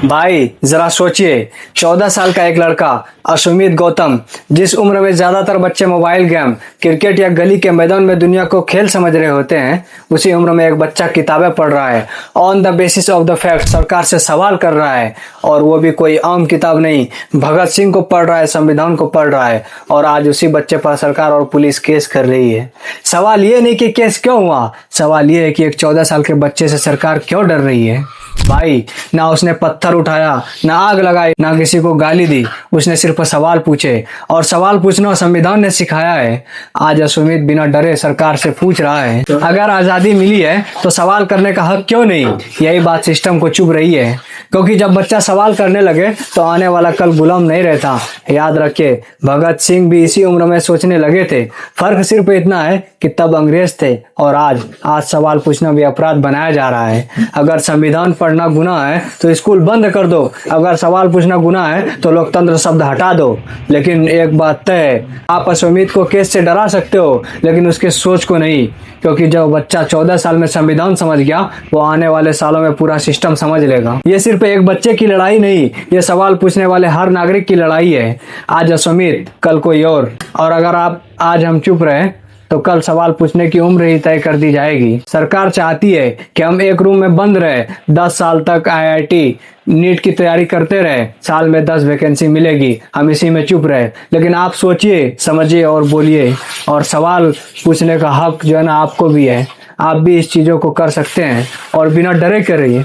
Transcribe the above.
भाई जरा सोचिए, 14 साल का एक लड़का अश्मित गौतम, जिस उम्र में ज्यादातर बच्चे मोबाइल गेम, क्रिकेट या गली के मैदान में दुनिया को खेल समझ रहे होते हैं, उसी उम्र में एक बच्चा किताबें पढ़ रहा है, on the basis of the fact सरकार से सवाल कर रहा है। और वो भी कोई आम किताब नहीं, भगत सिंह को पढ़ रहा है, संविधान को पढ़ रहा है। और आज उसी बच्चे पर सरकार और पुलिस केस कर रही है। सवाल ये नहीं कि केस क्यों हुआ, सवाल ये है कि एक 14 साल के बच्चे से सरकार क्यों डर रही है। भाई, ना उसने पत्थर उठाया, ना आग लगाई, ना किसी को गाली दी, उसने सिर्फ सवाल पूछे। और सवाल पूछना संविधान ने सिखाया है। आज अश्मित बिना डरे सरकार से पूछ रहा है, अगर आजादी मिली है तो सवाल करने का हक क्यों नहीं। यही बात सिस्टम को चुभ रही है, क्योंकि जब बच्चा सवाल करने लगे तो आने वाला कल गुलाम नहीं रहता। याद रखिए, भगत सिंह भी इसी उम्र में सोचने लगे थे। फर्क सिर्फ इतना है कि तब अंग्रेज थे और आज सवाल पूछना भी अपराध बनाया जा रहा है। अगर संविधान पढ़ना गुनाह है तो स्कूल बंद कर दो, अगर सवाल पूछना गुनाह है तो लोकतंत्र शब्द हटा दो। लेकिन एक बात तय है, आप अश्मित को केस से डरा सकते हो लेकिन उसके सोच को नहीं, क्योंकि जब बच्चा 14 साल में संविधान समझ गया, वो आने वाले सालों में पूरा सिस्टम समझ लेगा। ये सिर्फ एक बच्चे की लड़ाई नहीं, ये सवाल पूछने वाले हर नागरिक की लड़ाई है। आज अश्मित, कल कोई और अगर आज हम चुप रहे तो कल सवाल पूछने की उम्र ही तय कर दी जाएगी। सरकार चाहती है कि हम एक रूम में बंद रहे, 10 साल तक आईआईटी नीट की तैयारी करते रहे, साल में 10 वैकेंसी मिलेगी, हम इसी में चुप रहे। लेकिन आप सोचिए, समझिए और बोलिए। और सवाल पूछने का हक जो है ना, आपको भी है। आप भी इस चीजों को कर सकते हैं और बिना डरे करिए।